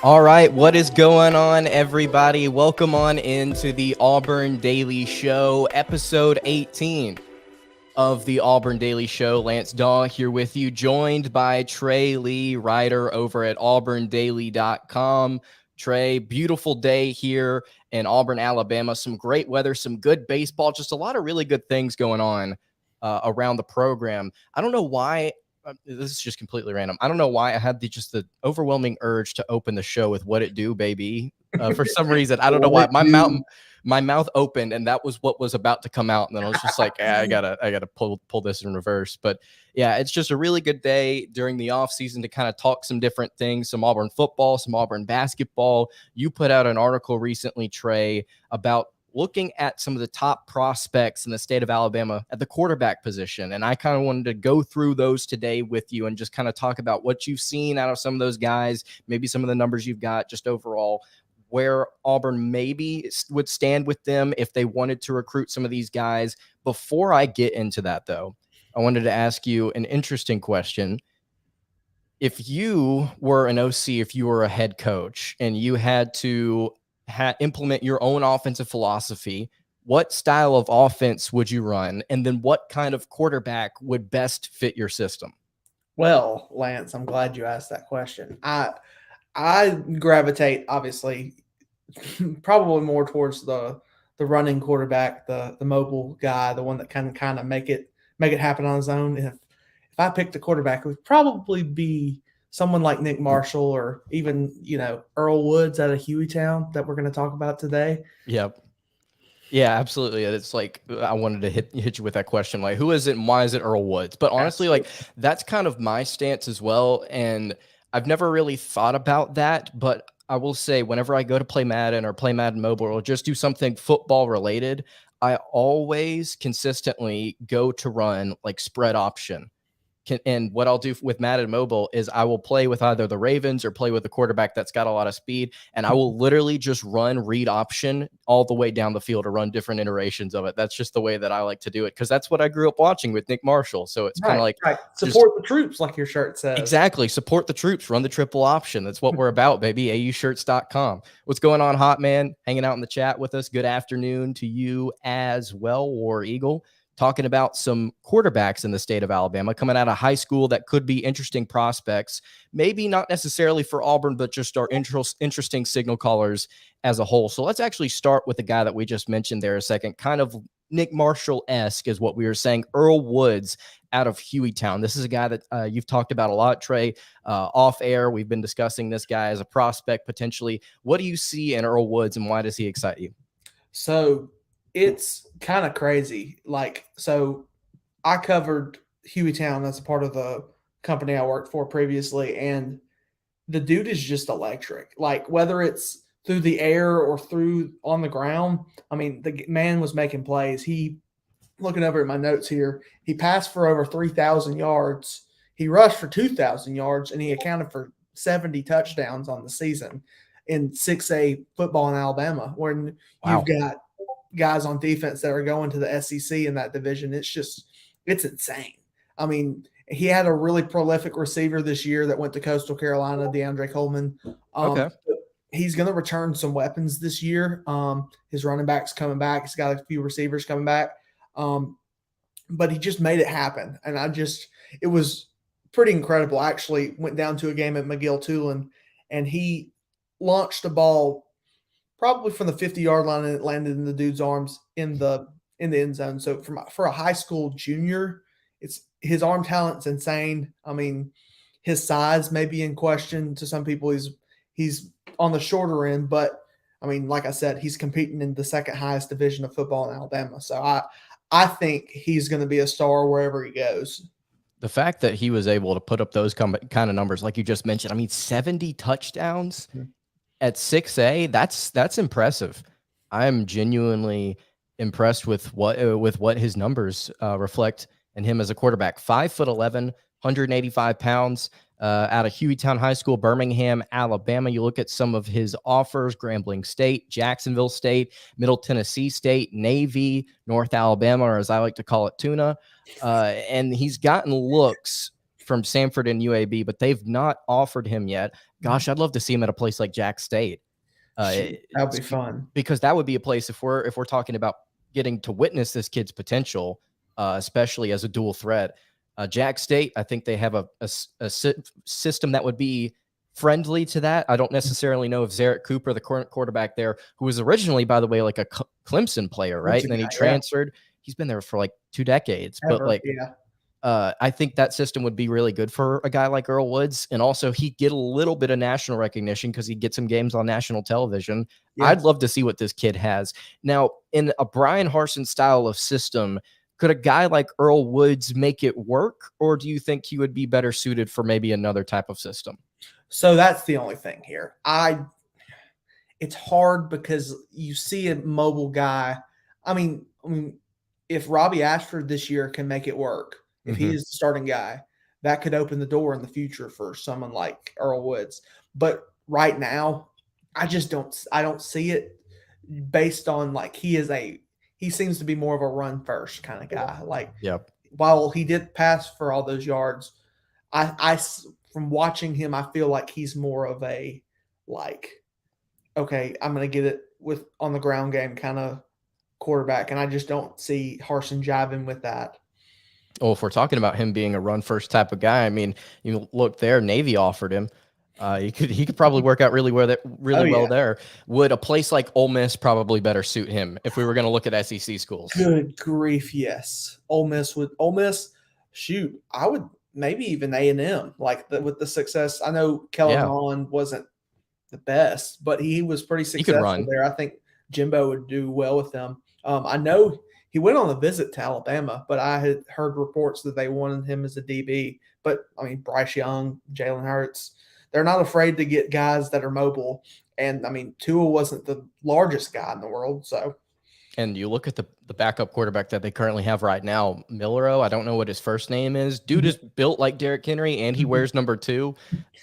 All right, what is going on, everybody? Welcome on into the Auburn Daily Show, episode 18 of the Auburn Daily Show. Lance Dawe here with you, joined by Trey Lee, writer over at auburndaily.com. Trey, beautiful day here in Auburn, Alabama. Some great weather, some good baseball, just a lot of really good things going on around the program. I don't know why. This is just completely random. I don't know why I had the overwhelming urge to open the show with "What It Do, Baby." For some reason, I don't know why. My mouth opened, and that was what was about to come out. And then I was just like, I gotta pull this in reverse. But yeah, it's just a really good day during the off season to kind of talk some different things, some Auburn football, some Auburn basketball. You put out an article recently, Trey, about looking at some of the top prospects in the state of Alabama at the quarterback position. And I kind of wanted to go through those today with you and just kind of talk about what you've seen out of some of those guys, maybe some of the numbers you've got, just overall where Auburn maybe would stand with them if they wanted to recruit some of these guys. Before I get into that, though, I wanted to ask you an interesting question. If you were an OC, if you were a head coach and you had to implement your own offensive philosophy, what style of offense would you run? And then what kind of quarterback would best fit your system? Well, Lance, I'm glad you asked that question. I gravitate, obviously, probably more towards the running quarterback, the mobile guy, the one that can kind of make it happen on his own. If I picked a quarterback, it would probably be someone like Nick Marshall or even, Earl Woods out of Hueytown that we're going to talk about today. Yep. Yeah, absolutely. It's like I wanted to hit you with that question, like who is it and why is it Earl Woods? But honestly, like that's kind of my stance as well. And I've never really thought about that, but I will say whenever I go to play Madden or play Madden Mobile or just do something football related, I always consistently go to run like spread option. And what I'll do with Madden Mobile is I will play with either the Ravens or play with a quarterback that's got a lot of speed, and I will literally just run read option all the way down the field or run different iterations of it. That's just the way that I like to do it because that's what I grew up watching with Nick Marshall. So it's kind of like support the troops, like your shirt says. Exactly. Support the troops. Run the triple option. That's what we're about, baby. AUshirts.com. What's going on, Hot Man? Hanging out in the chat with us. Good afternoon to you as well, War Eagle. Talking about some quarterbacks in the state of Alabama coming out of high school that could be interesting prospects, maybe not necessarily for Auburn, but just our interesting signal callers as a whole. So let's actually start with the guy that we just mentioned there a second, kind of Nick Marshall-esque is what we were saying, Earl Woods out of Hueytown. This is a guy that you've talked about a lot, Trey, off air. We've been discussing this guy as a prospect potentially. What do you see in Earl Woods and why does he excite you? So it's kind of crazy. So I covered Hueytown as a part of the company I worked for previously, and the dude is just electric. Like, whether it's through the air or through on the ground, I mean, the man was making plays. Looking over at my notes here, he passed for over 3,000 yards. He rushed for 2,000 yards, and he accounted for 70 touchdowns on the season in 6A football in Alabama, when you've got guys on defense that are going to the SEC in that division. It's insane. I mean, he had a really prolific receiver this year that went to Coastal Carolina, DeAndre Coleman. Okay. He's going to return some weapons this year. His running back's coming back. He's got a few receivers coming back. But he just made it happen. And it was pretty incredible. I actually went down to a game at McGill-Tulane, and he launched the ball probably from the 50-yard line, and it landed in the dude's arms in the end zone. So for a high school junior, his arm talent's insane. I mean, his size may be in question to some people. He's on the shorter end, but I mean, like I said, he's competing in the second highest division of football in Alabama. So I think he's going to be a star wherever he goes. The fact that he was able to put up those kind of numbers, like you just mentioned, I mean, 70 touchdowns at 6A, that's impressive. I'm genuinely impressed with what his numbers reflect and him as a quarterback. 5'11", 185 pounds, out of Hueytown High School, Birmingham, Alabama. You look at some of his offers: Grambling State, Jacksonville State, Middle Tennessee State, Navy, North Alabama, or as I like to call it, Tuna. And he's gotten looks from Samford and UAB, but they've not offered him yet. Gosh, I'd love to see him at a place like Jack State. Shoot, that would be fun. Because that would be a place, if we're talking about getting to witness this kid's potential, especially as a dual threat. Jack State, I think they have a system that would be friendly to that. I don't necessarily know if Zarek Cooper, the current quarterback there, who was originally, by the way, like a Clemson player, right? And then he transferred. Yeah. He's been there for like 2 decades. But like, I think that system would be really good for a guy like Earl Woods. And also he'd get a little bit of national recognition because he'd get some games on national television. Yeah. I'd love to see what this kid has. Now, in a Brian Harsin style of system, could a guy like Earl Woods make it work? Or do you think he would be better suited for maybe another type of system? So that's the only thing here. It's hard because you see a mobile guy. I mean, if Robbie Ashford this year can make it work, if he is the starting guy, that could open the door in the future for someone like Earl Woods. But right now, I don't see it based on like he seems to be more of a run first kind of guy. Like, while he did pass for all those yards, I from watching him, I feel like he's more of a like, okay, I'm going to get it with on the ground game kind of quarterback. And I just don't see Harsin jiving with that. Well, if we're talking about him being a run first type of guy, I mean, you look there, Navy offered him. He could probably work out really well there. Would a place like Ole Miss probably better suit him if we were going to look at SEC schools? Good grief, yes. Ole Miss, shoot, I would maybe even A&M with the success. I know Kellen Mond wasn't the best, but he was pretty successful there. I think Jimbo would do well with them. I know he went on a visit to Alabama, but I had heard reports that they wanted him as a DB. But, I mean, Bryce Young, Jalen Hurts, they're not afraid to get guys that are mobile. And, I mean, Tua wasn't the largest guy in the world, so. And you look at the backup quarterback that they currently have right now, Milroe. I don't know what his first name is. Dude is built like Derrick Henry, and he wears number 2.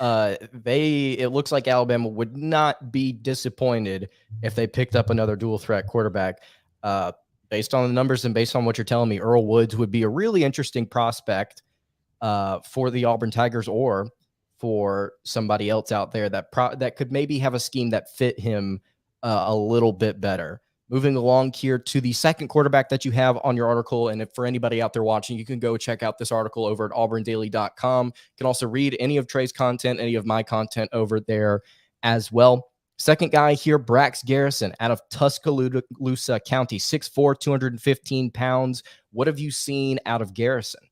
It looks like Alabama would not be disappointed if they picked up another dual threat quarterback. Based on the numbers and based on what you're telling me, Earl Woods would be a really interesting prospect for the Auburn Tigers or for somebody else out there that could maybe have a scheme that fit him a little bit better. Moving along here to the second quarterback that you have on your article, and for anybody out there watching, you can go check out this article over at auburndaily.com. You can also read any of Trey's content, any of my content over there as well. Second guy here, Brax Garrison out of Tuscaloosa County, 6'4", 215 pounds. What have you seen out of Garrison?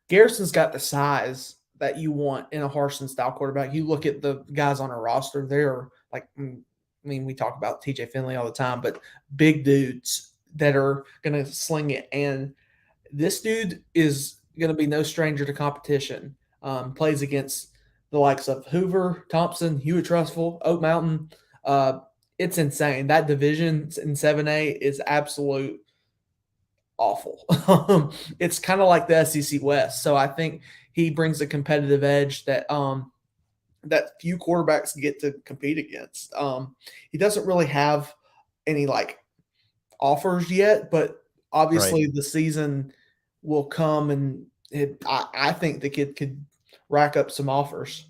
Garrison's got the size that you want in a Harsin-style quarterback. You look at the guys on our roster, they're like – I mean, we talk about TJ Finley all the time, but big dudes that are going to sling it. And this dude is going to be no stranger to competition. Plays against the likes of Hoover, Thompson, Hewitt Trustful, Oak Mountain. It's insane. That division in 7A is absolute awful. It's kind of like the SEC West. So I think he brings a competitive edge that that few quarterbacks get to compete against. He doesn't really have any like offers yet, but obviously the season will come, and I think the kid could rack up some offers.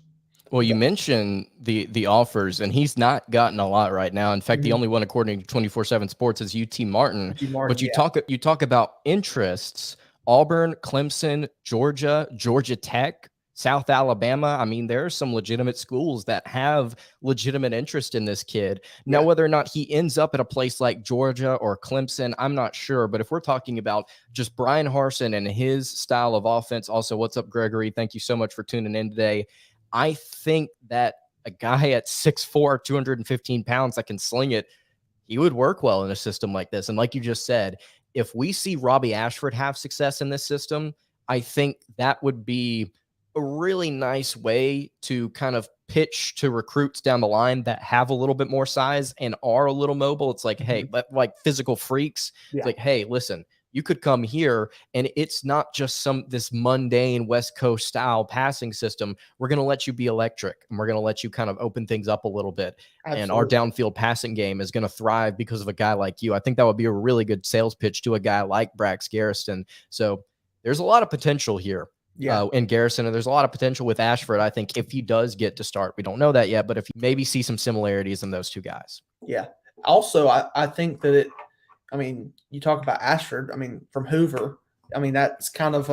Well, you mentioned the offers, and he's not gotten a lot right now. In fact, the only one, according to 24/7 Sports, is UT Martin. But you talk about interests: Auburn, Clemson, Georgia Tech, South Alabama. I mean, there are some legitimate schools that have legitimate interest in this kid. Now, whether or not he ends up at a place like Georgia or Clemson, I'm not sure. But if we're talking about just Brian Harsin and his style of offense, also, what's up, Gregory? Thank you so much for tuning in today. I think that a guy at 6'4", 215 pounds that can sling it, he would work well in a system like this. And like you just said, if we see Robbie Ashford have success in this system, I think that would be a really nice way to kind of pitch to recruits down the line that have a little bit more size and are a little mobile. It's like, hey, like physical freaks. It's Yeah, like, hey, listen, you could come here and it's not just this mundane West Coast style passing system. We're going to let you be electric and we're going to let you kind of open things up a little bit. And our absolutely. downfield passing game is going to thrive because of a guy like you. I think that would be a really good sales pitch to a guy like Brax Garrison. So there's a lot of potential here. Yeah. In Garrison, and there's a lot of potential with Ashford. I think if he does get to start, we don't know that yet, but if you maybe see some similarities in those two guys. Yeah. Also, I think that I mean, you talk about Ashford, I mean, from Hoover, I mean, that's kind of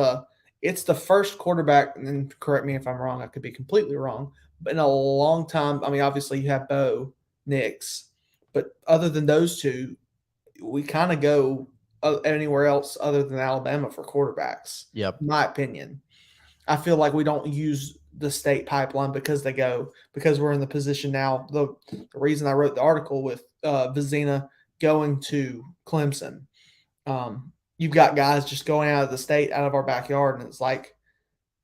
it's the first quarterback, and correct me if I'm wrong, I could be completely wrong, but in a long time, I mean, obviously you have Bo Nix, but other than those two, we kind of go anywhere else other than Alabama for quarterbacks, Yep. in my opinion. I feel like we don't use the state pipeline because we're in the position now. The reason I wrote the article with Vizina going to Clemson, you've got guys just going out of the state, out of our backyard, and it's like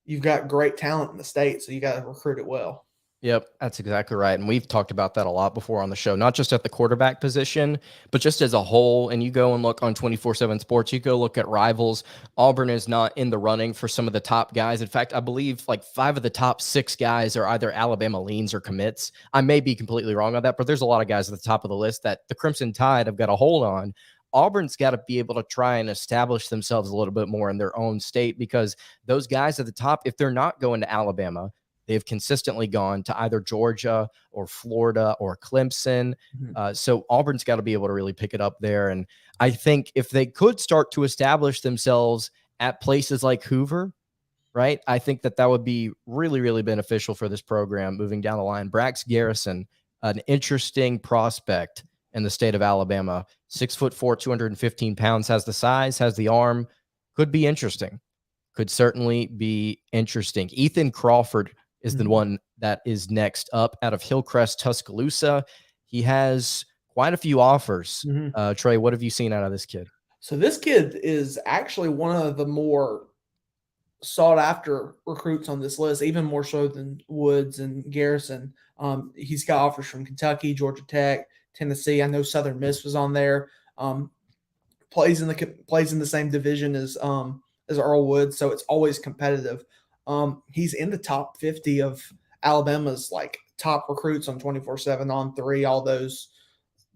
you've got great talent in the state, so you got to recruit it well. Yep, that's exactly right. And we've talked about that a lot before on the show, not just at the quarterback position, but just as a whole. And you go and look on 24/7 Sports, you go look at rivals. Auburn is not in the running for some of the top guys. In fact, I believe like 5 of the top 6 guys are either Alabama leans or commits. I may be completely wrong on that, but there's a lot of guys at the top of the list that the Crimson Tide have got a hold on. Auburn's got to be able to try and establish themselves a little bit more in their own state, because those guys at the top, if they're not going to Alabama, they've consistently gone to either Georgia or Florida or Clemson. So Auburn's got to be able to really pick it up there. And I think if they could start to establish themselves at places like Hoover, right, I think that would be really, really beneficial for this program moving down the line. Brax Garrison, an interesting prospect in the state of Alabama, 6'4", 215 pounds, has the size, has the arm, could be interesting. Could certainly be interesting. Ethan Crawford is the one that is next up out of Hillcrest, Tuscaloosa. He has quite a few offers. Trey, what have you seen out of this kid? So this kid is actually one of the more sought after recruits on this list, even more so than Woods and Garrison. He's got offers from Kentucky, Georgia Tech, Tennessee. I know Southern Miss was on there. Plays in the same division as Earl Woods, so it's always competitive. He's in the top 50 of Alabama's like top recruits on 24/7 on 3, all those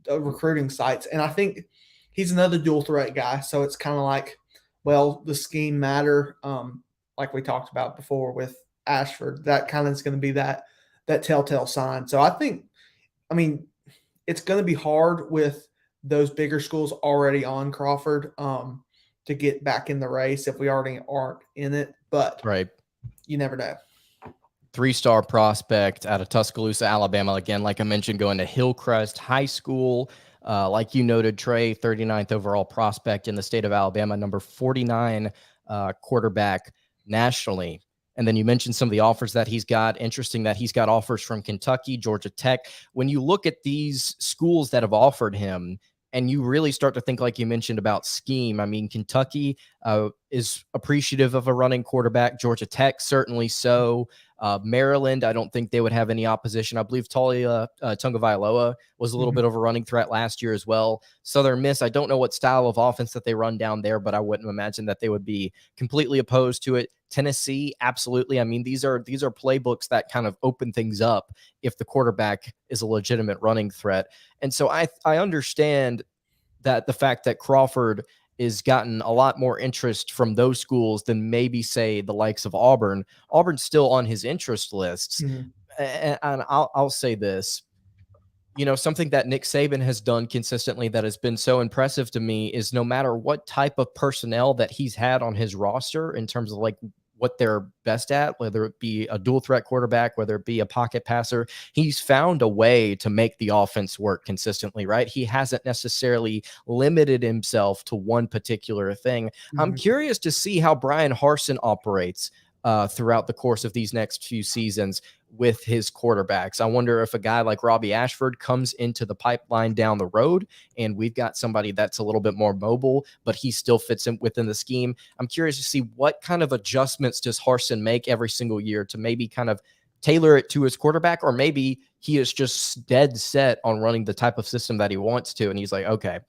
recruiting sites. And I think he's another dual threat guy. So it's kind of like, well, the scheme matter. Like we talked about before with Ashford, that kind of is going to be that telltale sign. So I mean, it's going to be hard with those bigger schools already on Crawford to get back in the race if we already aren't in it. But right, you never know. 3-star prospect out of Tuscaloosa, Alabama. Again, like I mentioned, going to Hillcrest High School. Like you noted, Trey, 39th overall prospect in the state of Alabama, number 49 quarterback nationally. And then you mentioned some of the offers that he's got. Interesting that he's got offers from Kentucky, Georgia Tech. When you look at these schools that have offered him, and you really start to think, like you mentioned, about scheme. I mean, Kentucky is appreciative of a running quarterback. Georgia Tech, certainly so. Maryland, I don't think they would have any opposition. I believe Talia Tungavailoa was a little bit of a running threat last year as well. Southern Miss, I don't know what style of offense that they run down there, but I wouldn't imagine that they would be completely opposed to it. Tennessee, absolutely. I mean, these are playbooks that kind of open things up if the quarterback is a legitimate running threat. And so I understand that the fact that Crawford is gotten a lot more interest from those schools than maybe, say, the likes of Auburn. Auburn's still on his interest lists. And I'll say this. You know, something that Nick Saban has done consistently that has been so impressive to me is no matter what type of personnel that he's had on his roster in terms of like what they're best at, whether it be a dual threat quarterback, whether it be a pocket passer, he's found a way to make the offense work consistently, right? He hasn't necessarily limited himself to one particular thing. I'm curious to see how Brian Harsin operates throughout the course of these next few seasons with his quarterbacks. I wonder if a guy like Robbie Ashford comes into the pipeline down the road and we've got somebody that's a little bit more mobile, but he still fits in within the scheme. I'm curious to see what kind of adjustments does Harsin make every single year to maybe kind of tailor it to his quarterback, or maybe he is just dead set on running the type of system that he wants to. And he's like, okay,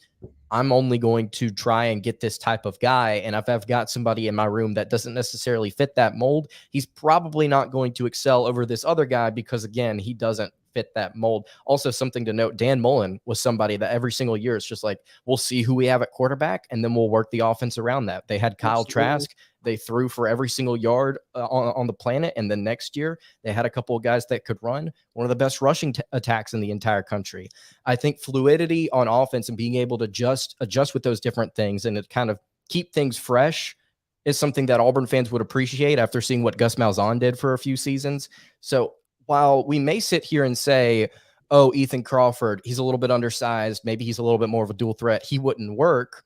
I'm only going to try and get this type of guy. And if I've got somebody in my room that doesn't necessarily fit that mold, he's probably not going to excel over this other guy because, again, he doesn't fit that mold. Also, something to note, Dan Mullen was somebody that every single year it's just like, we'll see who we have at quarterback, and then we'll work the offense around that. They had Kyle Trask. They threw for every single yard on the planet. And then next year, they had a couple of guys that could run, one of the best rushing attacks in the entire country. I think fluidity on offense and being able to just adjust with those different things and to kind of keep things fresh is something that Auburn fans would appreciate after seeing what Gus Malzahn did for a few seasons. So while we may sit here and say, oh, Ethan Crawford, he's a little bit undersized, maybe he's a little bit more of a dual threat, he wouldn't work.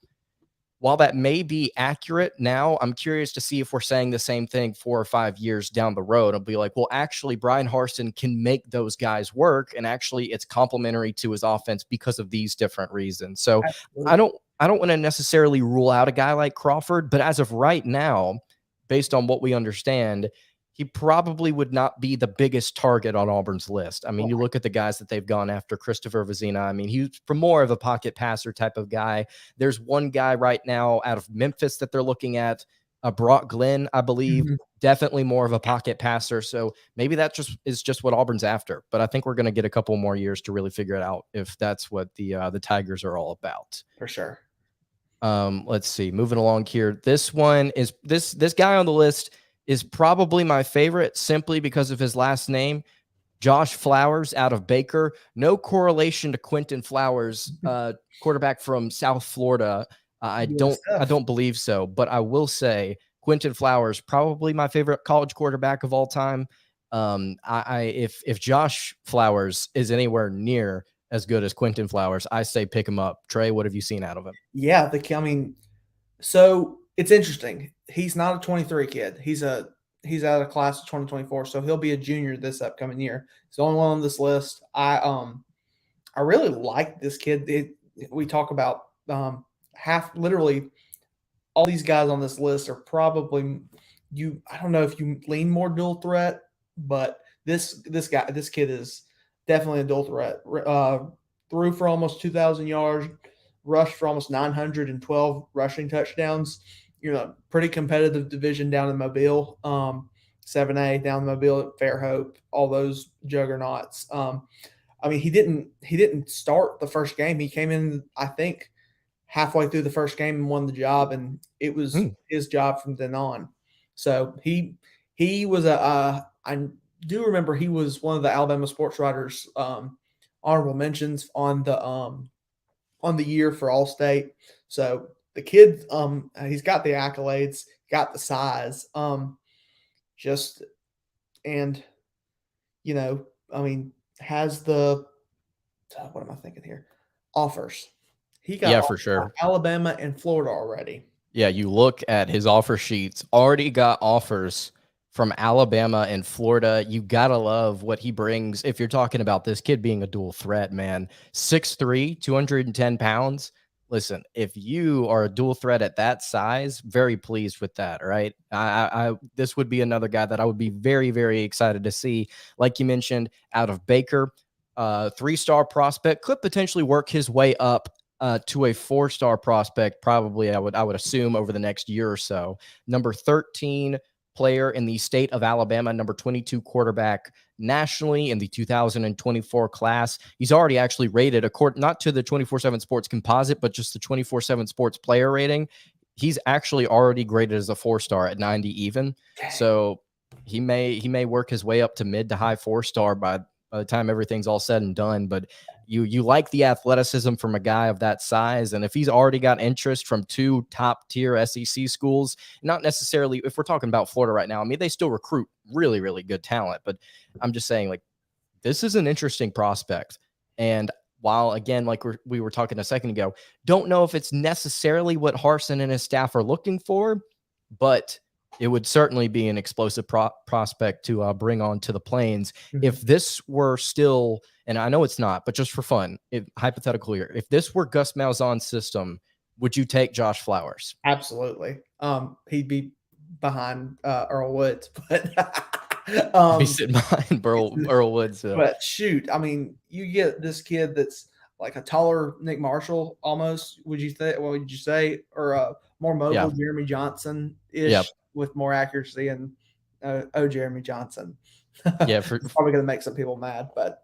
While that may be accurate now, I'm curious to see if we're saying the same thing 4 or 5 years down the road. I'll be like, well, actually, Brian Harsin can make those guys work, and actually it's complementary to his offense because of these different reasons. So I don't want to necessarily rule out a guy like Crawford, but as of right now, based on what we understand, he probably would not be the biggest target on Auburn's list. I mean, you look at the guys that they've gone after, Christopher Vizina. I mean, he's more of a pocket passer type of guy. There's one guy right now out of Memphis that they're looking at, Brock Glenn, I believe, definitely more of a pocket passer. So maybe that is just what Auburn's after. But I think we're going to get a couple more years to really figure it out if that's what the Tigers are all about. For sure. Let's see. Moving along here. This one is this guy on the list is probably my favorite simply because of his last name, Josh Flowers out of Baker. No correlation to Quentin Flowers, quarterback from South Florida. I don't believe so, but I will say Quentin Flowers, probably my favorite college quarterback of all time. If Josh Flowers is anywhere near as good as Quentin Flowers, I say pick him up. Trey, what have you seen out of him? Yeah, so it's interesting. He's not a 23 kid. He's out of class of 2024, so he'll be a junior this upcoming year. He's the only one on this list. I really like this kid. We talk about literally all these guys on this list are probably I don't know if you lean more dual threat, but this kid is definitely a dual threat. Threw for almost 2,000 yards, rushed for almost 912 rushing touchdowns. Pretty competitive division down in Mobile, 7A down in Mobile at Fairhope, all those juggernauts. I mean, he didn't start the first game. He came in, I think, halfway through the first game and won the job, and it was his job from then on. So he was I do remember he was one of the Alabama sports writers honorable mentions on the year for All-State. So the kid, he's got the accolades, got the size, has the what am I thinking here? Offers. He got for sure. Alabama and Florida already. Yeah, you look at his offer sheets, already got offers from Alabama and Florida. You got to love what he brings. If you're talking about this kid being a dual threat, man, 6'3", 210 pounds. Listen, if you are a dual threat at that size, very pleased with that, right? This would be another guy that I would be very, very excited to see. Like you mentioned, out of Baker, 3-star prospect, could potentially work his way up to a 4-star prospect, probably I would assume over the next year or so. Number 13 player in the state of Alabama, number 22 quarterback nationally in the 2024 class. He's already actually rated, according not to the 24/7 Sports composite, but just the 24/7 Sports player rating. He's actually already graded as a 4-star at 90 even. So he may work his way up to mid to high 4-star by the time everything's all said and done. But you like the athleticism from a guy of that size. And if he's already got interest from 2 top tier SEC schools, not necessarily, if we're talking about Florida right now, I mean, they still recruit really, really good talent, but I'm just saying, like, this is an interesting prospect. And while, again, like we were talking a second ago, don't know if it's necessarily what Harsin and his staff are looking for, but it would certainly be an explosive prospect to bring on to the Plains. Mhm. If this were still, and I know it's not, but just for fun, hypothetical here, if this were Gus Malzahn's system, would you take Josh Flowers? Absolutely. He'd be behind Earl Woods, but Be sitting behind Earl Woods. but shoot, I mean, you get this kid that's like a taller Nick Marshall almost. Would you think? What would you say? Or a more mobile Yeah. Jeremy Johnson ish Yep. with more accuracy and Jeremy Johnson. Yeah, It's probably going to make some people mad, but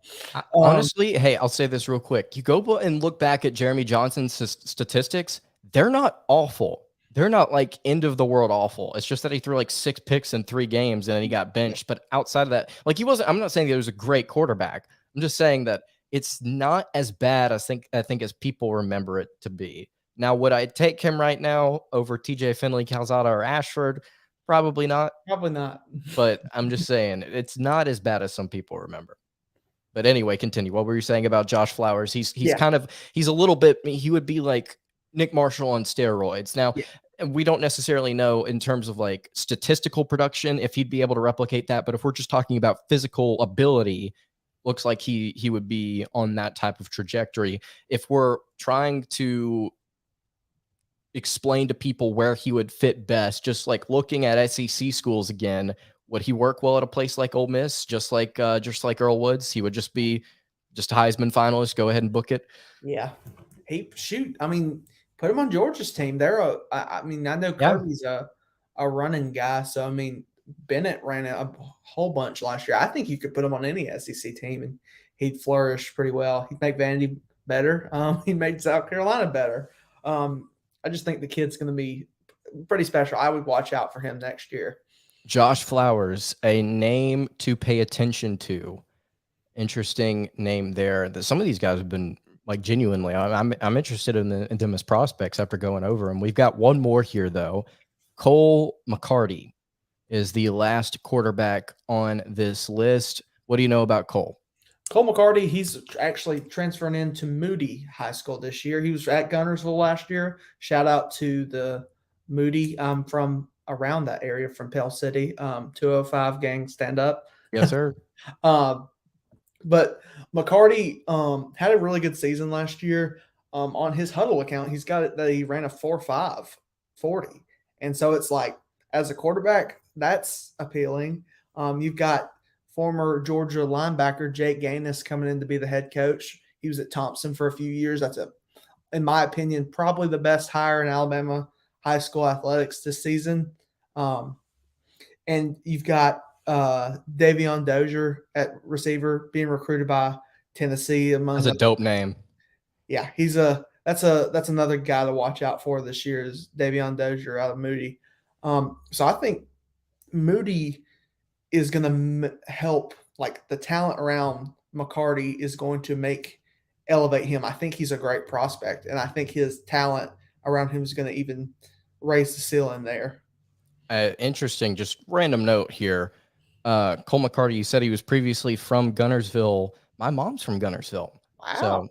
honestly, hey, I'll say this real quick. You go and look back at Jeremy Johnson's statistics, they're not awful. They're not like end of the world awful. It's just that he threw like 6 picks in 3 games and then he got benched. But outside of that, like I'm not saying that he was a great quarterback. I'm just saying that it's not as bad as I think as people remember it to be. Now, would I take him right now over TJ Finley, Calzada, or Ashford? Probably not. Probably not. But I'm just saying it's not as bad as some people remember. But anyway, continue. What were you saying about Josh Flowers? He's kind of he's a little bit. He would be like Nick Marshall on steroids. Now, we don't necessarily know in terms of like statistical production if he'd be able to replicate that. But if we're just talking about physical ability, looks like he would be on that type of trajectory. If we're trying to explain to people where he would fit best, just like looking at SEC schools again, would he work well at a place like Ole Miss, just like Earl Woods? He would just be just a Heisman finalist. Go ahead and book it. Yeah, I mean, put him on Georgia's team. I mean, I know Kirby's a running guy, so I mean, Bennett ran a whole bunch last year. I think you could put him on any SEC team and he'd flourish pretty well. He'd make Vandy better. He made South Carolina better. I just think the kid's going to be pretty special. I would watch out for him next year. Josh Flowers, a name to pay attention to. Interesting name there. Some of these guys have been like genuinely. I'm interested in them as prospects after going over them. We've got one more here though. Cole McCarty is the last quarterback on this list. What do you know about Cole? Cole McCarty, he's actually transferring into Moody High School this year. He was at Gunnersville last year. Shout out to the Moody from around that area from Pell City. 205 gang, stand up. Yes, sir. But McCarty had a really good season last year. On his huddle account, he's got it that he ran a 4.5 40. And so it's like, as a quarterback, that's appealing. You've got former Georgia linebacker Jake Gaines coming in to be the head coach. He was at Thompson for a few years. That's in my opinion, probably the best hire in Alabama high school athletics this season. And you've got Davion Dozier at receiver being recruited by Tennessee. That's a dope name. Yeah, that's another guy to watch out for this year is Davion Dozier out of Moody. So I think Moody is going to help, like the talent around McCarty is going to elevate him. I think he's a great prospect, and I think his talent around him is going to even raise the ceiling there. Interesting. Just random note here. Cole McCarty, you said he was previously from Gunnersville. My mom's from Gunnersville. Wow. So,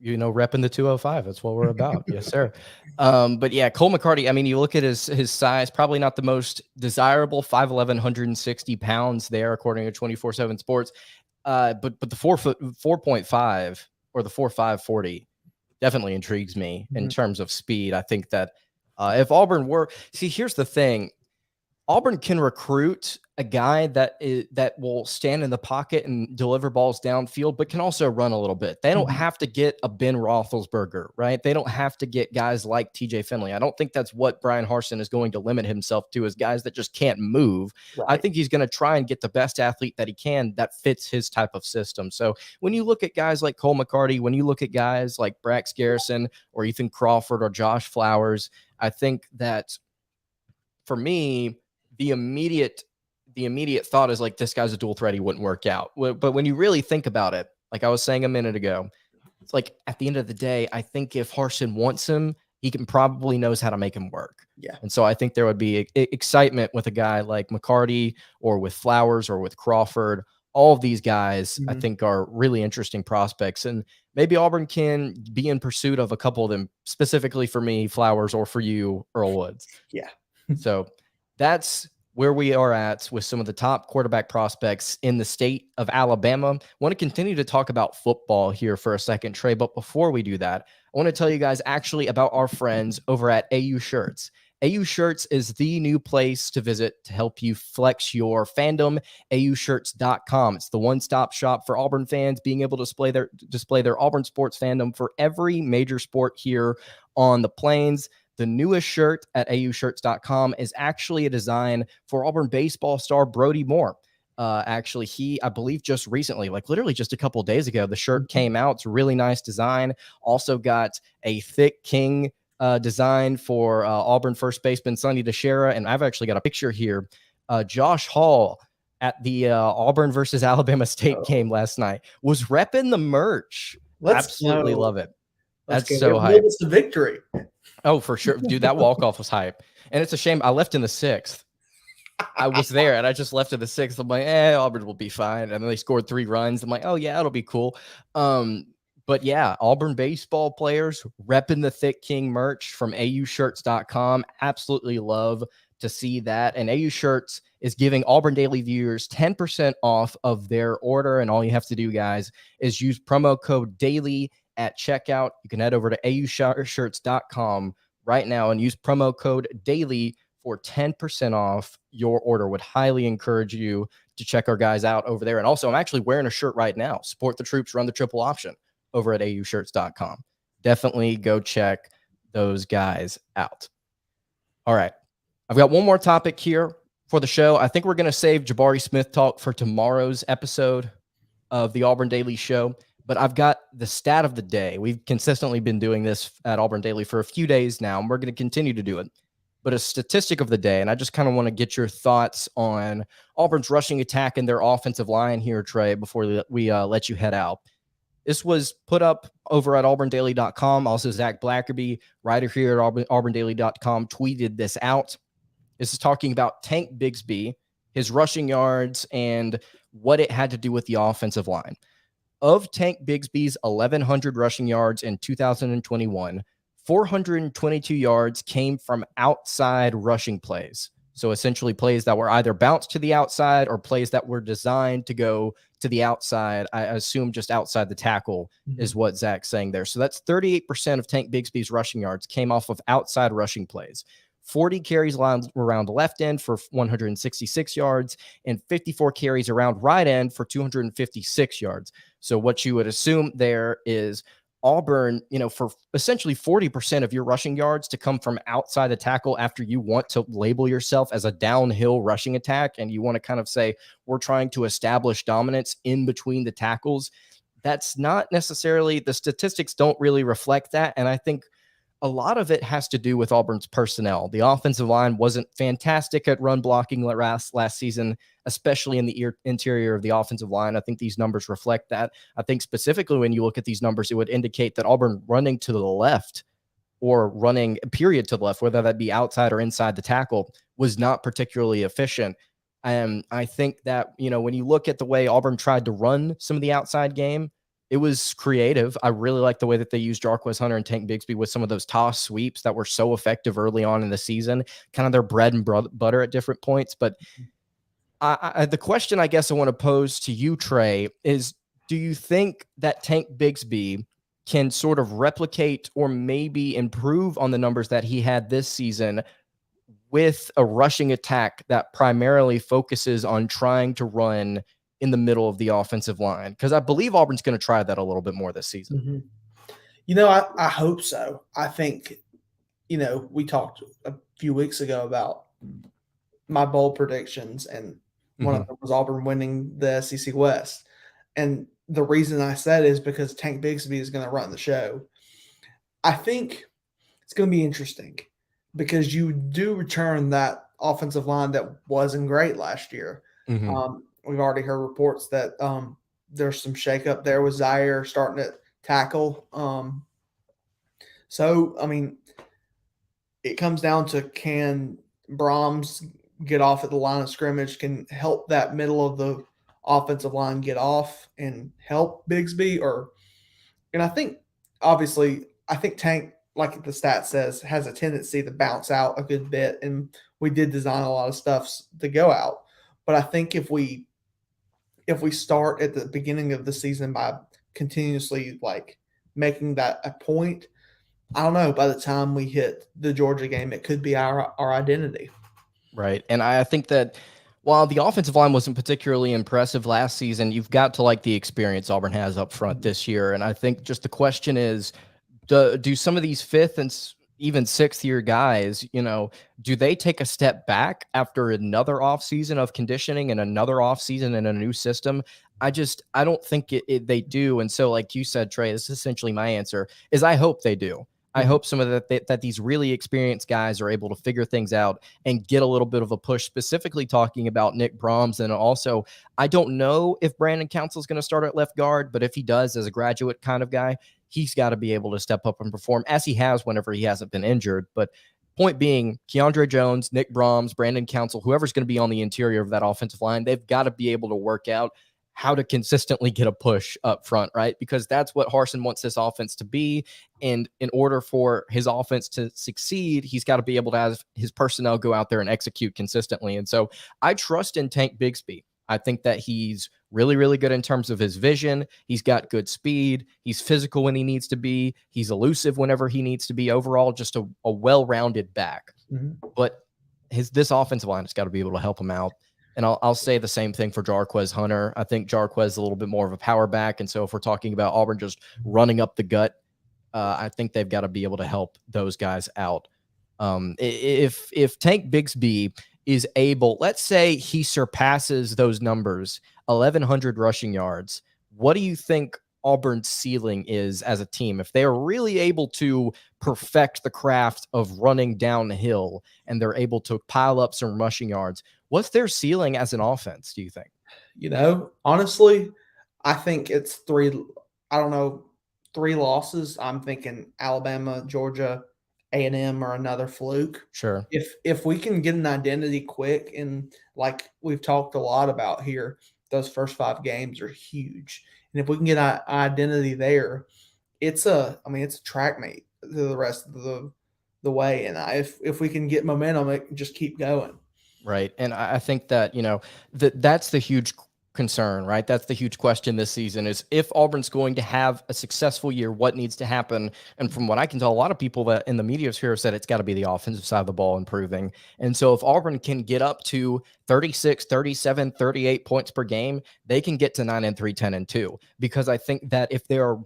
repping the 205. That's what we're about. Yes, sir. But yeah, Cole McCarty, I mean, you look at his size, probably not the most desirable, 5'11", 160 pounds there, according to 24/7 Sports. But the 4.5 or the 4.5 40 definitely intrigues me in terms of speed. I think that if Auburn here's the thing. Auburn can recruit a guy that will stand in the pocket and deliver balls downfield, but can also run a little bit. They don't have to get a Ben Roethlisberger, right? They don't have to get guys like TJ Finley. I don't think that's what Brian Harsin is going to limit himself to, is guys that just can't move. Right. I think he's going to try and get the best athlete that he can that fits his type of system. So when you look at guys like Cole McCarty, when you look at guys like Brax Garrison or Ethan Crawford or Josh Flowers, I think that for me, the immediate thought is like, this guy's a dual threat. He wouldn't work out. But when you really think about it, like I was saying a minute ago, it's like at the end of the day, I think if Harsin wants him, he can probably knows how to make him work. Yeah. And so I think there would be excitement with a guy like McCarty or with Flowers or with Crawford. All of these guys, I think, are really interesting prospects. And maybe Auburn can be in pursuit of a couple of them, specifically for me, Flowers, or for you, Earl Woods. Yeah. So that's where we are at with some of the top quarterback prospects in the state of Alabama. I want to continue to talk about football here for a second, Trey. But before we do that, I want to tell you guys actually about our friends over at AU Shirts. AU Shirts is the new place to visit to help you flex your fandom. AUshirts.com. It's the one-stop shop for Auburn fans, being able to display their Auburn sports fandom for every major sport here on the plains. The newest shirt at AUshirts.com is actually a design for Auburn baseball star Brody Moore. Actually, I believe just recently, like literally just a couple of days ago, the shirt came out. It's a really nice design. Also got a thick king design for Auburn first baseman Sonny DeShera. And I've actually got a picture here. Josh Hall at the Auburn versus Alabama State game last night was repping the merch. Absolutely love it. That's so hype. It's the victory. Oh, for sure. Dude, that walk-off was hype. And it's a shame. I left in the 6th. I was there, and I just left in the 6th. I'm like, Auburn will be fine. And then they scored 3 runs. I'm like, oh, yeah, it'll be cool. But, yeah, Auburn baseball players repping the Thick King merch from AUshirts.com. Absolutely love to see that. And AU Shirts is giving Auburn Daily viewers 10% off of their order. And all you have to do, guys, is use promo code DAILY at checkout. You can head over to AUshirts.com right now and use promo code DAILY for 10% off your order. Would highly encourage you to check our guys out over there. And also, I'm actually wearing a shirt right now. Support the troops, run the triple option over at AUshirts.com. Definitely go check those guys out. All right. I've got one more topic here for the show. I think we're going to save Jabari Smith talk for tomorrow's episode of the Auburn Daily Show. But I've got the stat of the day. We've consistently been doing this at Auburn Daily for a few days now, and we're going to continue to do it. But a statistic of the day, and I just kind of want to get your thoughts on Auburn's rushing attack and their offensive line here, Trey, before we let you head out. This was put up over at auburndaily.com. Also, Zach Blackerby, writer here at auburndaily.com, tweeted this out. This is talking about Tank Bigsby, his rushing yards, and what it had to do with the offensive line. Of Tank Bigsby's 1,100 rushing yards in 2021, 422 yards came from outside rushing plays. So essentially plays that were either bounced to the outside or plays that were designed to go to the outside. I assume just outside the tackle is what Zach's saying there. So that's 38% of Tank Bigsby's rushing yards came off of outside rushing plays. 40 carries around the left end for 166 yards and 54 carries around right end for 256 yards. So what you would assume there is Auburn, for essentially 40% of your rushing yards to come from outside the tackle after you want to label yourself as a downhill rushing attack and you want to kind of say, we're trying to establish dominance in between the tackles. That's not necessarily, the statistics don't really reflect that. And I think a lot of it has to do with Auburn's personnel. The offensive line wasn't fantastic at run blocking last season, especially in the interior of the offensive line. I think these numbers reflect that. I think specifically when you look at these numbers, it would indicate that Auburn running to the left or running period to the left, whether that be outside or inside the tackle, was not particularly efficient. And I think that, when you look at the way Auburn tried to run some of the outside game, it was creative. I really like the way that they used Jarquez Hunter and Tank Bigsby with some of those toss sweeps that were so effective early on in the season, kind of their bread and butter at different points. But the question I guess I want to pose to you, Trey, is do you think that Tank Bigsby can sort of replicate or maybe improve on the numbers that he had this season with a rushing attack that primarily focuses on trying to run in the middle of the offensive line? Because I believe Auburn's going to try that a little bit more this season. I hope so. I think, we talked a few weeks ago about my bold predictions, and one of them was Auburn winning the SEC West. And the reason I said is because Tank Bigsby is going to run the show. I think it's going to be interesting because you do return that offensive line that wasn't great last year. We've already heard reports that there's some shakeup there with Zaire starting at tackle. It comes down to, can Brahms get off at the line of scrimmage, can help that middle of the offensive line get off and help Bigsby? And I think, obviously, Tank like the stat says, has a tendency to bounce out a good bit, and we did design a lot of stuff to go out. But I think if we start at the beginning of the season by continuously like making that a point, I don't know, by the time we hit the Georgia game, it could be our identity. Right. And I think that while the offensive line wasn't particularly impressive last season, you've got to like the experience Auburn has up front this year. And I think just the question is, do some of these fifth and even sixth year guys, do they take a step back after another offseason of conditioning and another offseason in a new system? I don't think they do. And so, like you said, Trey, this is essentially my answer is I hope they do. I hope some of that these really experienced guys are able to figure things out and get a little bit of a push, specifically talking about Nick Brahms. And also, I don't know if Brandon Council is going to start at left guard, but if he does, as a graduate kind of guy, he's got to be able to step up and perform as he has whenever he hasn't been injured. But point being, Keandre Jones, Nick Brahms, Brandon Council, whoever's going to be on the interior of that offensive line, they've got to be able to work out how to consistently get a push up front, right? Because that's what Harsin wants this offense to be. And in order for his offense to succeed, he's got to be able to have his personnel go out there and execute consistently. And so I trust in Tank Bigsby. I think that he's really, really good in terms of his vision. He's got good speed. He's physical when he needs to be. He's elusive whenever he needs to be. Overall, just a well-rounded back. But this offensive line has got to be able to help him out. And I'll say the same thing for Jarquez Hunter. I think Jarquez is a little bit more of a power back. And so if we're talking about Auburn just running up the gut, I think they've got to be able to help those guys out. If Tank Bigsby is able, let's say he surpasses those numbers, 1,100 rushing yards, what do you think Auburn's ceiling is as a team? If they're really able to perfect the craft of running downhill and they're able to pile up some rushing yards, what's their ceiling as an offense, do you think? Honestly, I think it's three losses. I'm thinking Alabama, Georgia, A&M, or another fluke. Sure. If we can get an identity quick, and like we've talked a lot about here, those first 5 games are huge. And if we can get an identity there, it's a track meet to the rest of the way. And if we can get momentum, it can just keep going. Right. And I think that, that's the huge concern, right? That's the huge question this season is if Auburn's going to have a successful year, what needs to happen? And from what I can tell, a lot of people that in the media sphere have said it's got to be the offensive side of the ball improving. And so if Auburn can get up to 36, 37, 38 points per game, they can get to 9-3, 10-2, because I think that if they're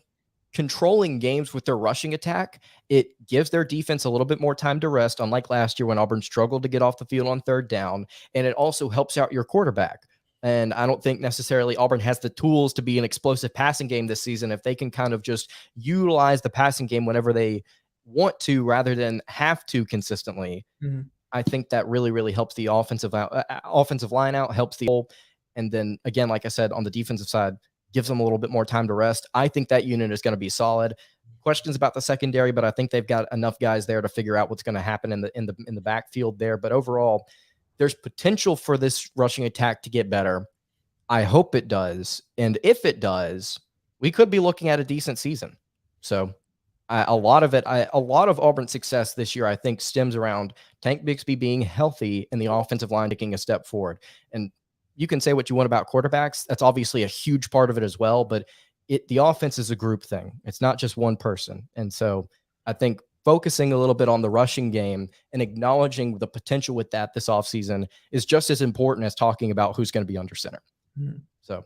controlling games with their rushing attack, it gives their defense a little bit more time to rest, unlike last year when Auburn struggled to get off the field on third down. And it also helps out your quarterback. And I don't think necessarily Auburn has the tools to be an explosive passing game this season. If they can kind of just utilize the passing game whenever they want to rather than have to consistently, I think that really, really helps the offensive line out, helps the whole. And then again, like I said, on the defensive side, gives them a little bit more time to rest. I think that unit is going to be solid. Questions about the secondary, but I think they've got enough guys there to figure out what's going to happen in the backfield there. But overall, there's potential for this rushing attack to get better. I hope it does. And if it does, we could be looking at a decent season. So a lot of Auburn's success this year, I think, stems around Tank Bigsby being healthy and the offensive line taking a step forward. And you can say what you want about quarterbacks. That's obviously a huge part of it as well, but the offense is a group thing. It's not just one person. And so I think focusing a little bit on the rushing game and acknowledging the potential with that this offseason is just as important as talking about who's going to be under center. So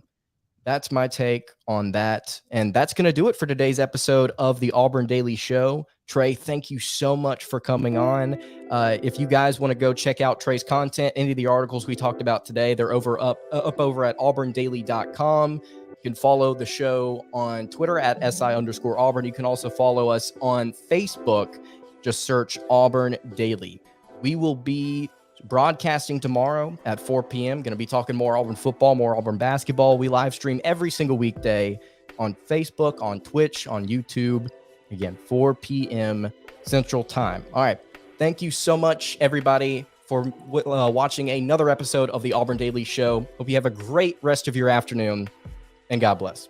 that's my take on that. And that's going to do it for today's episode of the Auburn Daily Show. Trey, thank you so much for coming on. If you guys want to go check out Trey's content, any of the articles we talked about today, they're up over at auburndaily.com. You can follow the show on Twitter at SI_Auburn. You can also follow us on Facebook. Just search Auburn Daily. We will be broadcasting tomorrow at 4 p.m. Going to be talking more Auburn football, more Auburn basketball. We live stream every single weekday on Facebook, on Twitch, on YouTube. Again, 4 p.m. Central Time. All right. Thank you so much, everybody, for watching another episode of the Auburn Daily Show. Hope you have a great rest of your afternoon, and God bless.